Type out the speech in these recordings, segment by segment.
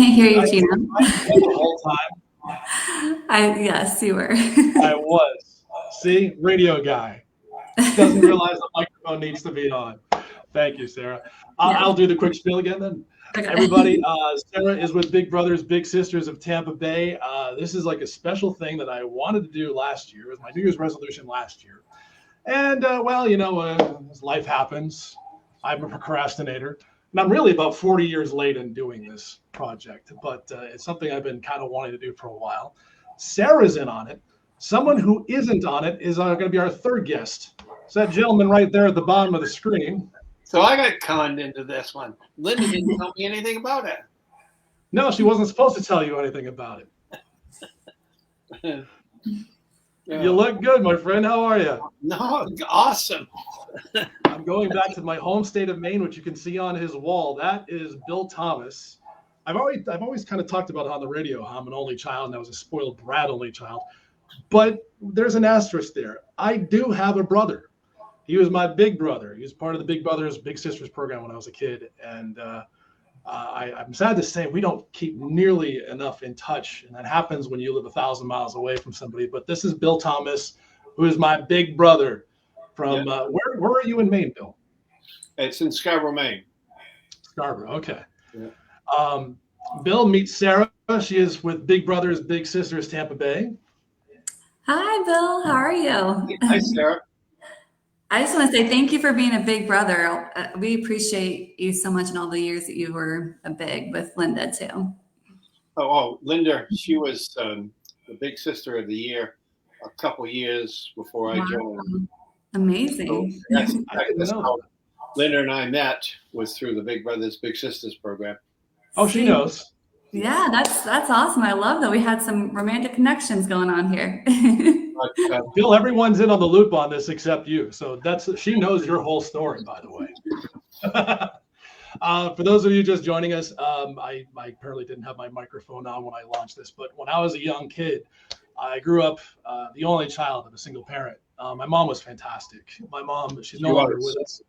can't hear you, Gina. The whole time. Yes, you were. I was. See, radio guy doesn't realize the microphone needs to be on. Thank you, Sarah. I'll do the quick spiel again then. Okay. Everybody, Sarah is with Big Brothers Big Sisters of Tampa Bay. This is like a special thing that I wanted to do last year. It was my New Year's resolution last year. And as life happens, I'm a procrastinator. And I'm really about 40 years late in doing this project, but it's something I've been kind of wanting to do for a while. Sarah's in on it. Someone who isn't on it is going to be our third guest. It's that gentleman right there at the bottom of the screen. So I got conned into this one. Linda didn't tell me anything about it. No, she wasn't supposed to tell you anything about it. You look good, my friend. How are you? No, awesome. I'm going back to my home state of Maine, which you can see on his wall. That is Bill Thomas. I've always kind of talked about it on the radio how I'm an only child and I was a spoiled brat only child. But there's an asterisk there. I do have a brother. He was my big brother. He was part of the Big Brothers Big Sisters program when I was a kid. And I'm sad to say we don't keep nearly enough in touch. And that happens when you live 1,000 miles away from somebody. But this is Bill Thomas, who is my big brother from where are you in Maine, Bill? It's in Scarborough, Maine. Scarborough, okay. Yeah. Bill, meet Sarah. She is with Big Brothers Big Sisters Tampa Bay. Hi, Bill. How are you? Hi, Sarah. I just want to say thank you for being a big brother. We appreciate you so much in all the years that you were a big with Linda, too. Oh, Linda, she was the big sister of the year a couple years before I joined. Amazing. So that's how Linda and I met, was through the Big Brothers Big Sisters program. Oh, she knows. Yeah, that's awesome. I love that we had some romantic connections going on here. Bill, everyone's in on the loop on this except you. So she knows your whole story, by the way. For those of you just joining us, I apparently didn't have my microphone on when I launched this, but when I was a young kid, I grew up the only child of a single parent. My mom was fantastic. My mom, she's no longer with us.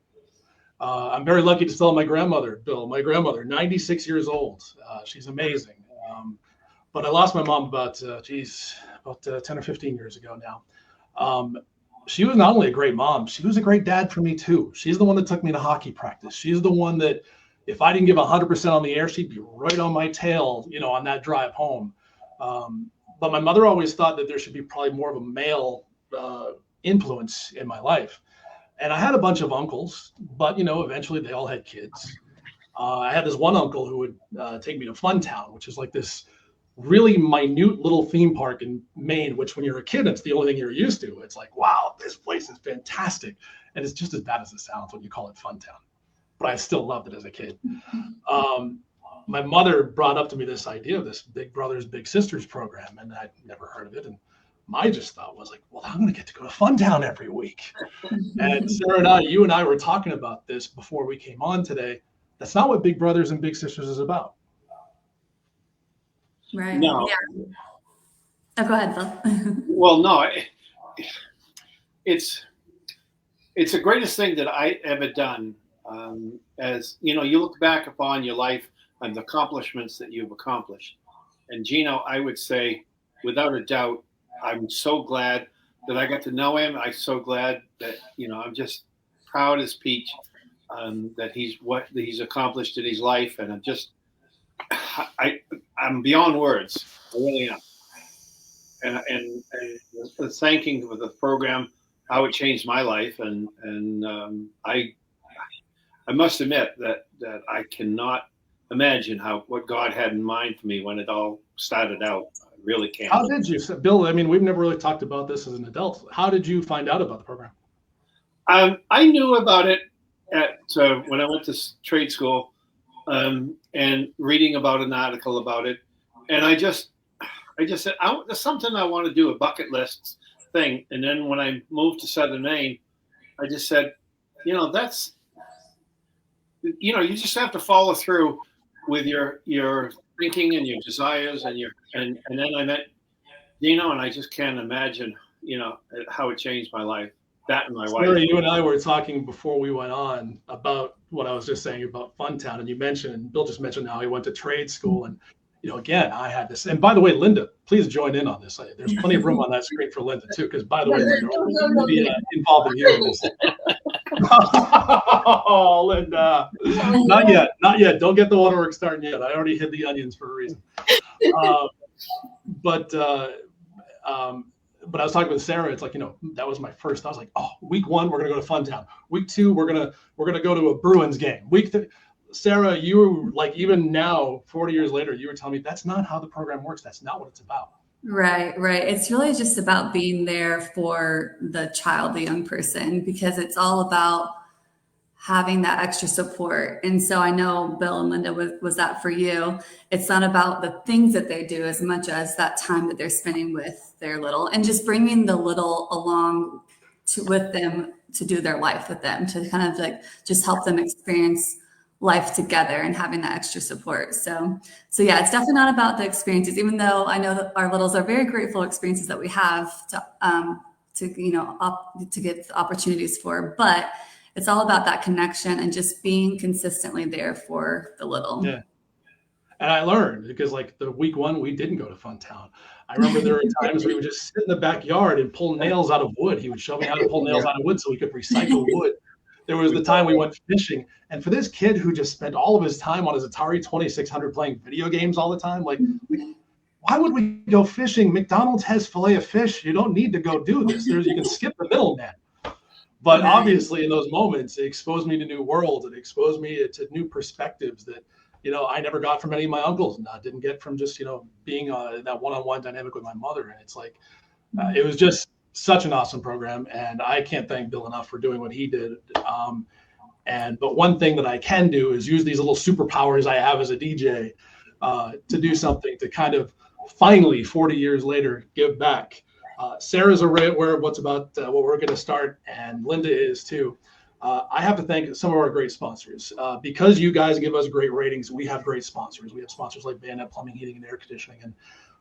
I'm very lucky to still have my grandmother, Bill. My grandmother, 96 years old. She's amazing. But I lost my mom about 10 or 15 years ago now. She was not only a great mom, she was a great dad for me too. She's the one that took me to hockey practice. She's the one that if I didn't give 100% on the air, she'd be right on my tail, on that drive home. But my mother always thought that there should be probably more of a male influence in my life. And I had a bunch of uncles, but, eventually they all had kids. I had this one uncle who would take me to Funtown, which is like this really minute little theme park in Maine, which when you're a kid, it's the only thing you're used to. It's like, wow, this place is fantastic. And it's just as bad as it sounds when you call it Funtown. But I still loved it as a kid. My mother brought up to me this idea of this Big Brothers Big Sisters program, and I'd never heard of it. And my just thought was like, well, I'm going to get to go to Funtown every week. And Sarah and you and I were talking about this before we came on today. That's not what Big Brothers and Big Sisters is about. Right. No. Yeah. Oh, go ahead, Phil. Well, no, it's the greatest thing that I ever done. As you look back upon your life and the accomplishments that you've accomplished. And Gino, I would say, without a doubt, I'm so glad that I got to know him. I'm so glad that, I'm just proud as Peach that he's accomplished in his life. And I'm beyond words. I really am. And the thanking for the program, how it changed my life. And I must admit that I cannot imagine what God had in mind for me when it all started out. I really can't. How did you, Bill? I mean, we've never really talked about this as an adult. How did you find out about the program? I knew about it when I went to trade school and reading about an article about it. And I just said, there's something I want to do, a bucket list thing. And then when I moved to Southern Maine, I just said, that's, you just have to follow through with your thinking and your desires and then I met Dino, and I just can't imagine, how it changed my life. That and my wife. Sarah, you and I were talking before we went on about what I was just saying about Funtown, and Bill just mentioned how he went to trade school, and again, I had this. And by the way, Linda, please join in on this. There's plenty of room on that screen for Linda too, because by the way, Linda, we're going to be involved in you in this. Oh, Linda, not yet. Don't get the waterworks starting yet. I already hid the onions for a reason. But I was talking with Sarah. It's like, that was my first. I was like, oh, week 1, we're gonna go to Funtown. Week 2, we're gonna go to a Bruins game. Week 3, Sarah, you were like, even now, 40 years later, you were telling me that's not how the program works. That's not what it's about. Right. It's really just about being there for the child, the young person, because it's all about having that extra support. And so I know Bill and Linda was that for you. It's not about the things that they do as much as that time that they're spending with their little, and just bringing the little along with them to do their life with them, to kind of like just help them experience life together and having that extra support. So yeah, it's definitely not about the experiences, even though I know that our littles are very grateful experiences that we have to get opportunities for, but it's all about that connection and just being consistently there for the little. Yeah. And I learned, because like the week 1, we didn't go to Funtown. I remember there were times we would just sit in the backyard and pull nails out of wood. He would show me how to pull nails out of wood so we could recycle wood. There was the time we went fishing. And for this kid who just spent all of his time on his Atari 2600 playing video games all the time, like why would we go fishing? McDonald's has filet of fish. You don't need to go do this. You can skip the middleman. But obviously in those moments, it exposed me to new worlds. It exposed me to new perspectives that, I never got from any of my uncles, and I didn't get from just, being that one-on-one dynamic with my mother. And it's like, it was just such an awesome program. And I can't thank Bill enough for doing what he did. But one thing that I can do is use these little superpowers I have as a DJ to do something to kind of finally, 40 years later, give back. Sarah's aware of what we're going to start, and Linda is too. I have to thank some of our great sponsors. Because you guys give us great ratings, we have great sponsors. We have sponsors like Bayonet Plumbing, Heating, and Air Conditioning, and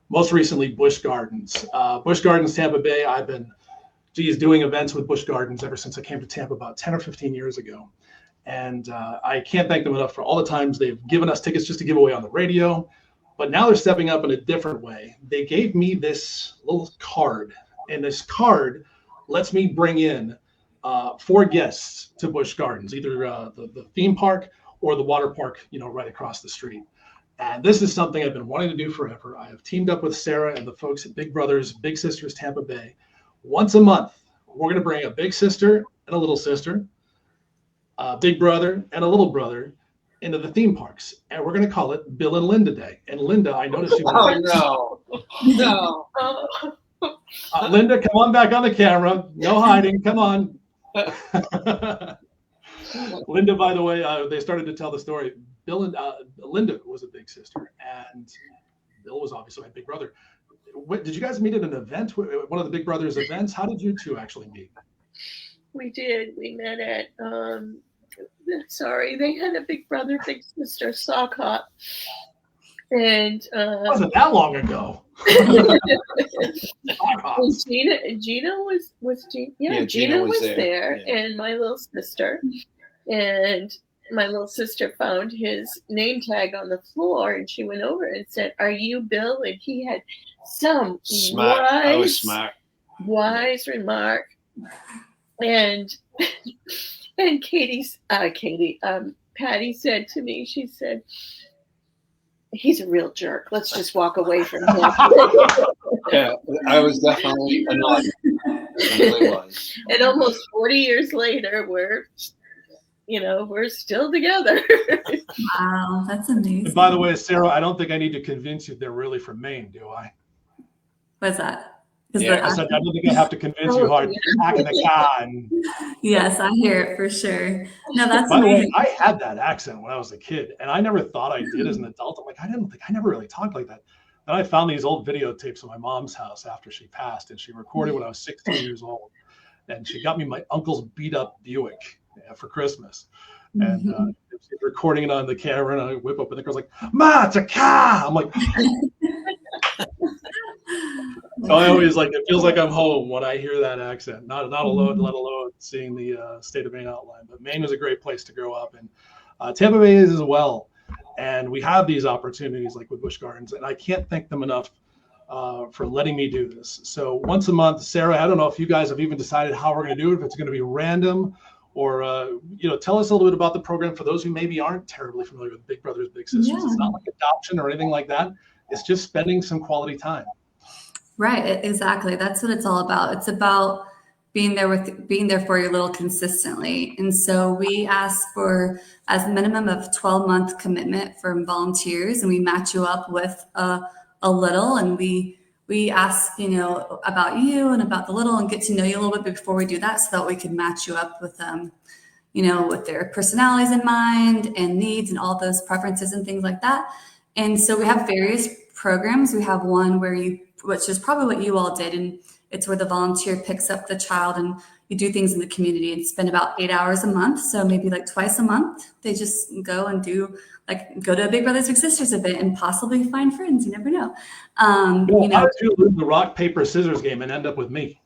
most recently Busch Gardens. Busch Gardens Tampa Bay, I've been doing events with Busch Gardens ever since I came to Tampa about 10 or 15 years ago. And I can't thank them enough for all the times they've given us tickets just to give away on the radio. But now they're stepping up in a different way. They gave me this little card, and this card lets me bring in 4 guests to Busch Gardens, either the theme park or the water park, right across the street. And this is something I've been wanting to do forever. I have teamed up with Sarah and the folks at Big Brothers, Big Sisters Tampa Bay. Once a month, we're going to bring a big sister and a little sister, a big brother and a little brother into the theme parks, and we're going to call it Bill and Linda Day. And Linda, I noticed you. No. Linda, come on back on the camera. No hiding. Come on. Linda, by the way, they started to tell the story. Bill and Linda was a big sister, and Bill was obviously my big brother. Did you guys meet at an event, one of the Big Brothers events? How did you two actually meet? We did. We met at they had a Big Brother, Big Sister sock hop, and it wasn't that long ago. Gina was there, yeah. And my little sister, and my little sister found his name tag on the floor, and she went over and said, "Are you Bill?" And he had some wise remark, and Patty said to me, she said, "He's a real jerk. Let's just walk away from him." Yeah, I was definitely annoyed. I really was. And almost 40 years later, we're still together. Wow, that's amazing. And by the way, Sarah, I don't think I need to convince you they're really from Maine, do I? What's that? Yeah, I don't think I have to convince you hard. Back in the car. And... Yes, I hear it for sure. No, that's By amazing. the way, I had that accent when I was a kid, and I never thought I did as an adult. I'm like, I never really talked like that. Then I found these old videotapes at my mom's house after she passed, and she recorded when I was 16 years old. And she got me my uncle's beat up Buick for Christmas. And she's recording it on the camera, and I whip up, and the girl's like, "Ma, it's a car." I'm like, I always it feels like I'm home when I hear that accent. Not alone, let alone seeing the state of Maine outline. But Maine was a great place to grow up, and Tampa Bay is as well. And we have these opportunities like with Busch Gardens, and I can't thank them enough for letting me do this. So once a month, Sarah, I don't know if you guys have even decided how we're going to do it, if it's going to be random, or tell us a little bit about the program for those who maybe aren't terribly familiar with Big Brothers Big Sisters. Yeah. It's not like adoption or anything like that. It's just spending some quality time. Right, exactly. That's what it's all about. It's about being there for your little consistently. And so we ask for as a minimum of 12-month commitment from volunteers, and we match you up with a little, and we ask, about you and about the little and get to know you a little bit before we do that, so that we can match you up with with their personalities in mind and needs and all those preferences and things like that. And so we have various programs. We have one which is probably what you all did, and it's where the volunteer picks up the child and you do things in the community and spend about 8 hours a month. So maybe like twice a month, they just go and go to a Big Brothers Big Sisters event and possibly find friends. You never know. How did you lose the rock, paper, scissors game and end up with me?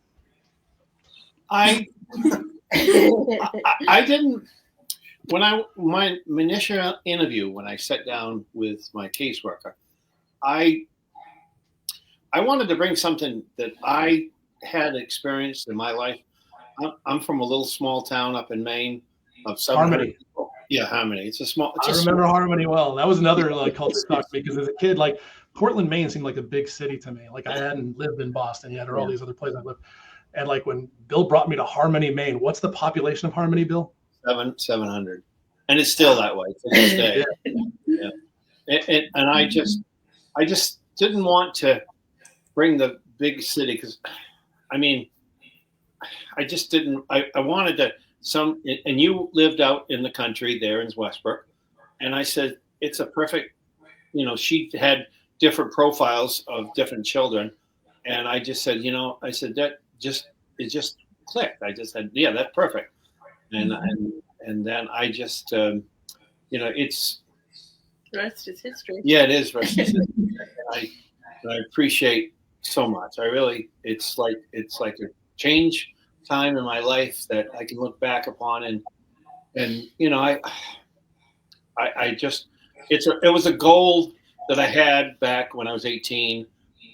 I didn't. My initial interview, when I sat down with my caseworker, I wanted to bring something that I had experienced in my life. I'm from a little small town up in Maine of 700 Harmony. people. Yeah, Harmony. I remember Harmony well. That was another culture shock because as a kid, Portland, Maine seemed like a big city to me. I hadn't lived in Boston yet or all these other places I lived. And when Bill brought me to Harmony, Maine, what's the population of Harmony, Bill? 700. And it's still that way to this day. Yeah. And I just didn't want to bring the big city because, I just didn't. I wanted to and you lived out in the country there in Westbrook, and I said it's a perfect. She had different profiles of different children, and I just said, I said that it just clicked. I just said, yeah, that's perfect, and then I just, it's. The rest is history. Yeah, it is rest is history. I appreciate so much. I really, it's like a change time in my life that I can look back upon and I just, it was a goal that I had back when I was 18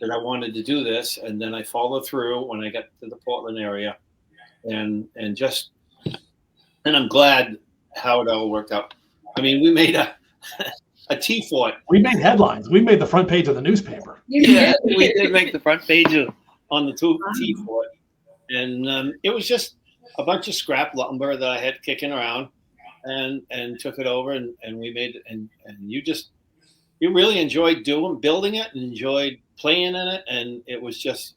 that I wanted to do this, and then I followed through when I got to the Portland area, and I'm glad how it all worked out. We made a tea fort. We made headlines. We made the front page of the newspaper. Yeah, we did make the front page on the tea fort. And it was just a bunch of scrap lumber that I had kicking around and took it over and we made it. And you really enjoyed building it and enjoyed playing in it. And it was just,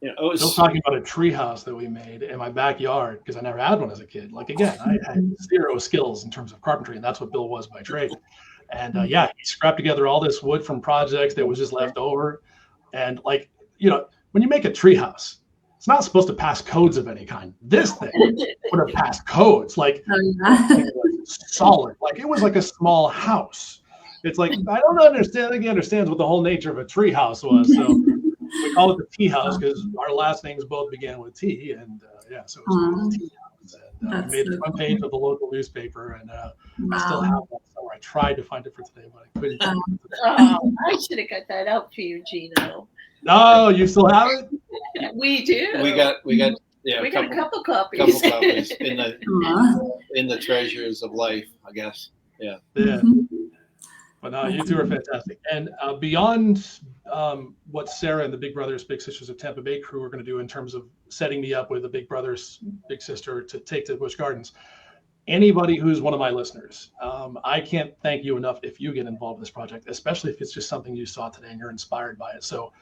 it was. Still talking about a tree house that we made in my backyard because I never had one as a kid. Again, I had zero skills in terms of carpentry, and that's what Bill was by trade. And he scrapped together all this wood from projects that was just left over. And when you make a tree house, it's not supposed to pass codes of any kind. This thing would have passed codes, solid. It was like a small house. It's I don't understand. I think he understands what the whole nature of a tree house was. So we call it the tea house because our last names both began with T. And so it was the tea house. And we made the front page of the local newspaper. And I still have that somewhere. I tried to find it for today, but I couldn't. I should have got that out for you, Gino. No, you still have it? We do. We got a couple copies. in the treasures of life, I guess. Yeah. But no, you two are fantastic. And beyond what Sarah and the Big Brothers Big Sisters of Tampa Bay crew are going to do in terms of setting me up with a Big Brothers Big Sister to take to Busch Gardens, anybody who's one of my listeners, I can't thank you enough if you get involved in this project, especially if it's just something you saw today and you're inspired by it. So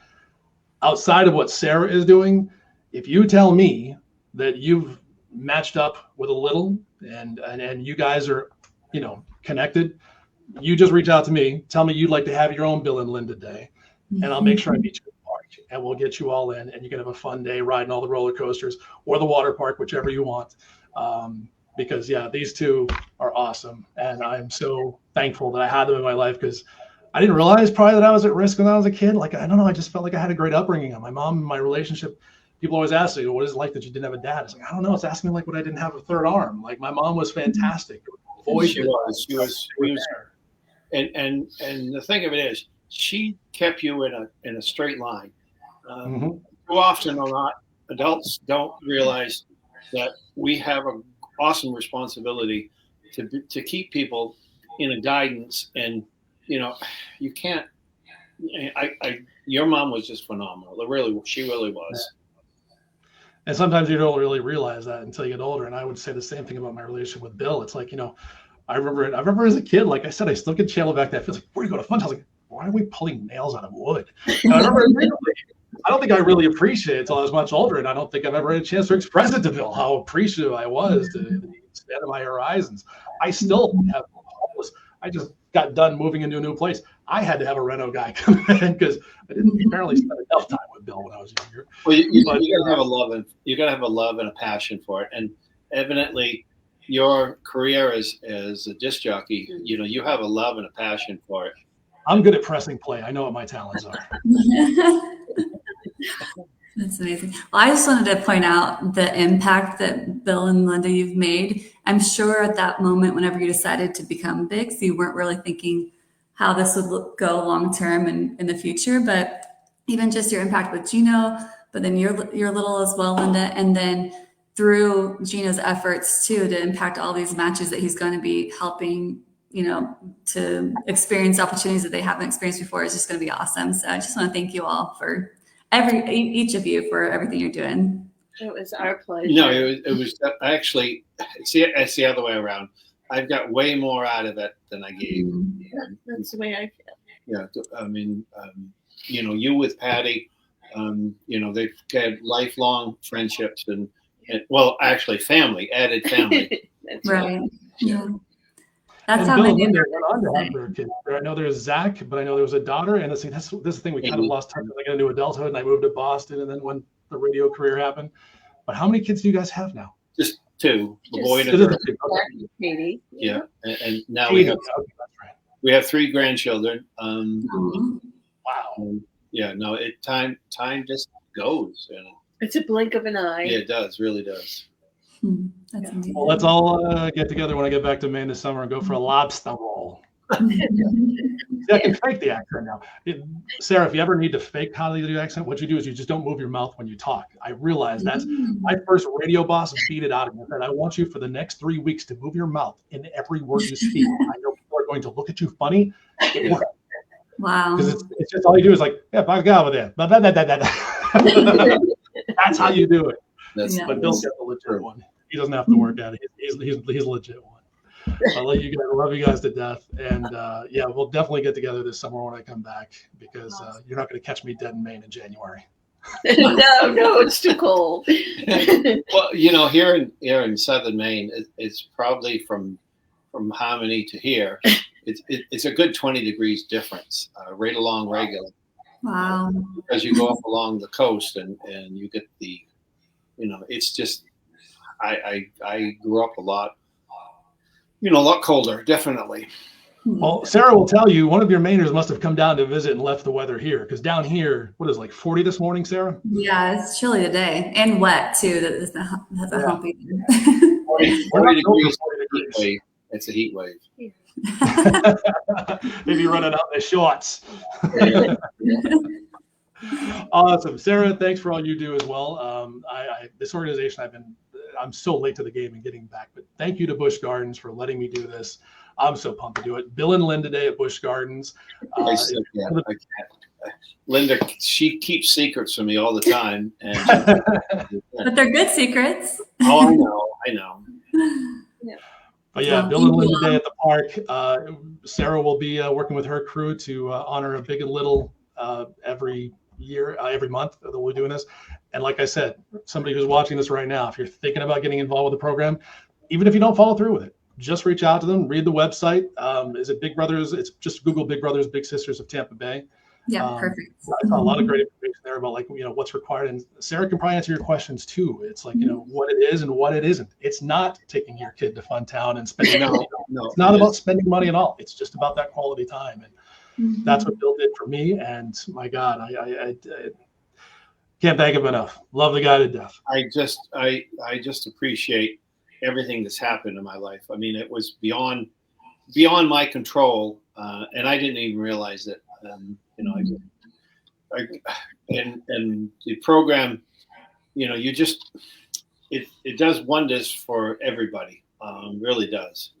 outside of what Sarah is doing, if you tell me that you've matched up with a little and you guys are, connected, you just reach out to me, tell me you'd like to have your own Bill and Linda day, and I'll make sure I meet you at the park, and we'll get you all in, and you can have a fun day riding all the roller coasters or the water park, whichever you want. Because these two are awesome, and I'm so thankful that I had them in my life because I didn't realize probably that I was at risk when I was a kid. I don't know, I just felt like I had a great upbringing. My mom and my relationship, people always ask me, what is it like that you didn't have a dad? It's I don't know, it's asking me what I didn't have a third arm. My mom was fantastic. She was. And the thing of it is, she kept you in a straight line. Mm-hmm. Too often or not, adults don't realize that we have an awesome responsibility to keep people in a guidance. And you can't. Your mom was just phenomenal. She really was. And sometimes you don't really realize that until you get older. And I would say the same thing about my relationship with Bill. It's like, I remember as a kid, like I said, I still get channeled back that feels like, where do you go to fun? I was like, why are we pulling nails out of wood? And I remember, I don't think I really appreciate it until I was much older. And I don't think I've ever had a chance to express it to Bill, how appreciative I was to expand my horizons. I still have homeless. I just got done moving into a new place. I had to have a reno guy come in because I didn't apparently spend enough time with Bill when I was younger. Well, you gotta have a love and a passion for it. And evidently your career as a disc jockey, you have a love and a passion for it. I'm good at pressing play. I know what my talents are. That's amazing. Well, I just wanted to point out the impact that Bill and Linda you've made. I'm sure at that moment, whenever you decided to become big, so you weren't really thinking how this would go long term and in the future, but even just your impact with Gino, but then your little as well, Linda, and then through Gino's efforts too to impact all these matches that he's going to be helping, to experience opportunities that they haven't experienced before is just going to be awesome. So I just want to thank you all for each of you for everything you're doing. It was our pleasure. No, it was actually, it's the other way around. I've got way more out of it than I gave. Yeah, that's the way I feel. Yeah, I mean, you with Patty, they've had lifelong friendships and well, actually, added family. That's right. Yeah. That's and how Bill my and Linda neighbor. went on to have their kids. I know there's Zach, but I know there was a daughter. And this is the thing we kind of lost touch. I got into adulthood and I moved to Boston, and then when the radio career happened. But how many kids do you guys have now? Just two, a Just boy and a girl. Katie. Yeah, and now we have 3 grandchildren. Wow. Yeah, no, time just goes. It's a blink of an eye. Yeah, it does, really does. That's amazing. Well, let's all get together when I get back to Maine this summer and go for a lobster roll. See, I can fake the accent now. Sarah, if you ever need to fake how you do the accent, what you do is you just don't move your mouth when you talk. I realize that's my first radio boss beat it out of me. I said, I want you for the next 3 weeks to move your mouth in every word you speak. I know people are going to look at you funny. It works. Wow. Because it's just all you do is like, yeah, by God with it. That's how you do it. But Bill's got the legit one. He doesn't have to work at it. He's a legit one. I love you guys to death. And we'll definitely get together this summer when I come back because you're not going to catch me dead in Maine in January. No, it's too cold. Well, here in southern Maine, it's probably from Harmony to here. It's a good 20 degrees difference, right along regular. Wow. Because you go up along the coast and you get it's just, I grew up a lot colder, definitely. Well, Sarah will tell you one of your Mainers must have come down to visit and left the weather here because down here, what is it, like 40 this morning, Sarah? Yeah, it's chilly today and wet too. That's a humpy. 40 degrees. Heat wave. It's a heat wave. Maybe running out in the shorts. Awesome, Sarah. Thanks for all you do as well. This organization, I'm so late to the game and getting back, but thank you to Busch Gardens for letting me do this. I'm so pumped to do it. Bill and Linda Day at Busch Gardens. Linda, she keeps secrets from me all the time, but they're good secrets. Oh, I know. Yeah. But yeah, Bill and Linda Day at the park. Sarah will be working with her crew to honor a big and little every month that we'll be doing this. And like I said, somebody who's watching this right now, if you're thinking about getting involved with the program, even if you don't follow through with it, just reach out to them, read the website. Is it Big Brothers? It's just Google Big Brothers, Big Sisters of Tampa Bay. Yeah, perfect. A lot of great information there about what's required. And Sarah can probably answer your questions too. It's like, what it is and what it isn't. It's not taking your kid to Fun Town and spending money. No, it's not about spending money at all. It's just about that quality time. And that's what Bill did for me. And my God, I can't thank him enough. Love the guy to death. I just appreciate everything that's happened in my life. I mean, it was beyond beyond my control, and I didn't even realize it. You know, and the program, you know, you just it does wonders for everybody, really does.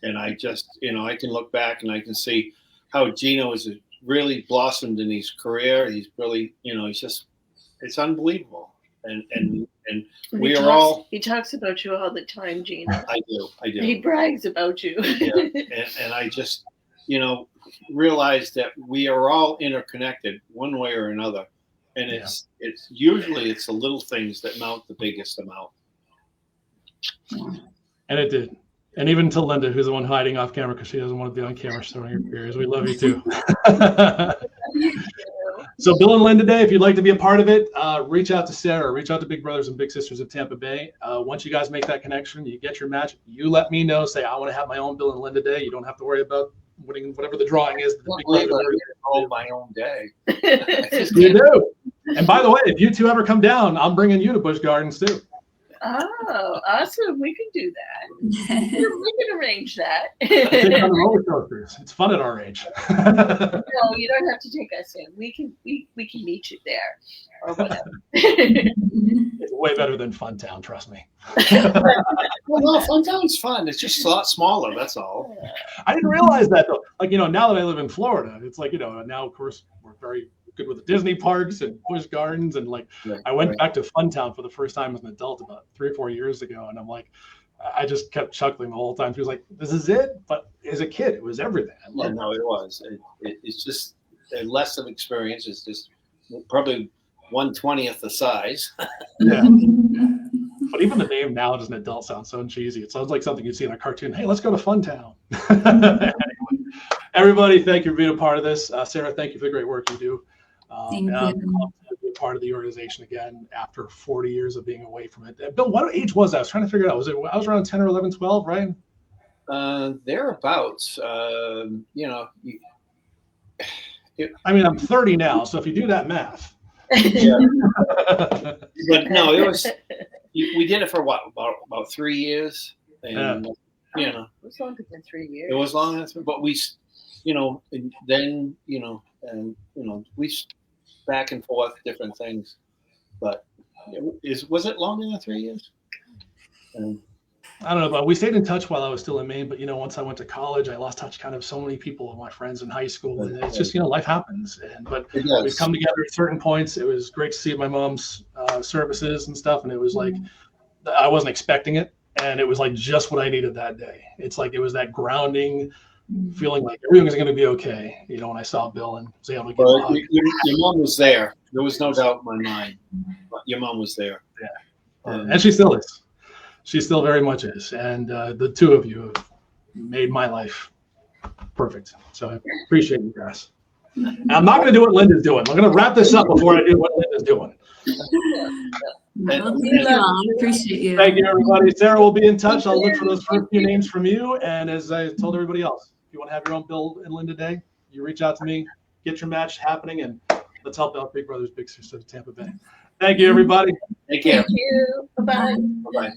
And I just, you know, I can look back and I can see how Gino has really blossomed in his career. He's really, you know, it's unbelievable. And we are all. He talks about you all the time, Gino. I do. He brags about you. Yeah. And I just, you know, realize that we are all interconnected one way or another. And it's usually it's the little things that mount the biggest amount. And it did. And even to Linda, who's the one hiding off camera because she doesn't want to be on camera showing her fears. We love you too. So Bill and Linda Day, if you'd like to be a part of it, reach out to Sarah, reach out to Big Brothers and Big Sisters of Tampa Bay. Once you guys make that connection, you get your match, you let me know, say, I want to have my own Bill and Linda Day. You don't have to worry about winning whatever the drawing is. My own day. You do. And by the way, if you two ever come down, I'm bringing you to Busch Gardens too. Oh, awesome. We can do that. We can arrange that. Take on the roller coasters. It's fun at our age. No, you don't have to take us in. We can meet you there or whatever. It's way better than Funtown, trust me. Well, no, Funtown's fun. It's just a lot smaller, that's all. I didn't realize that though. Like, you know, now that I live in Florida, it's like, you know, now of course we're very good with the Disney parks and Busch Gardens, and like I went back to Funtown for the first time as an adult about 3 or 4 years ago, and I'm like, I just kept chuckling the whole time. She was like, "This is it," but as a kid, it was everything. No, it was. It's just less of experience. It's just probably 1/20th the size. Yeah. But even the name now as an adult sounds so cheesy. It sounds like something you'd see in a cartoon. Hey, let's go to Funtown. Anyway, everybody, thank you for being a part of this. Sarah, thank you for the great work you do. Thank you. I'm to be a part of the organization again after 40 years of being away from it. Bill, what age was that? I was trying to figure it out. I was around 10 or 11, 12, right? Thereabouts. You know. I mean, I'm 30 now, so if you do that math. Yeah. But no, it was. We did it for what, about 3 years, and you know, it was longer than 3 years. It was longer than, but we, you know, and then you know, and you know, we back and forth different things, but was it longer than 3 years? I don't know, but we stayed in touch while I was still in Maine. But you know, once I went to college, I lost touch kind of so many people of my friends in high school, and it's just, you know, life happens. But we've come together at certain points. It was great to see my mom's services and stuff, and it was like I wasn't expecting it, and it was like just what I needed that day. It's like it was that grounding feeling, like everything was going to be okay. You know, when I saw Bill and was able to get a hug. Your mom was there. There was no doubt in my mind. Your mom was there. Yeah, and she still is. She still very much is. And the two of you have made my life perfect. So I appreciate you guys. And I'm not going to do what Linda's doing. I'm going to wrap this up before I do what Linda's doing. Well, thank you all. Appreciate you. Thank you, everybody. Sarah will be in touch. I'll look for those first few names from you. And as I told everybody else, if you want to have your own Bill and Linda Day, you reach out to me, get your match happening, and let's help out Big Brothers Big Sisters of Tampa Bay. Thank you, everybody. Take care. Thank you. Bye-bye. Bye-bye.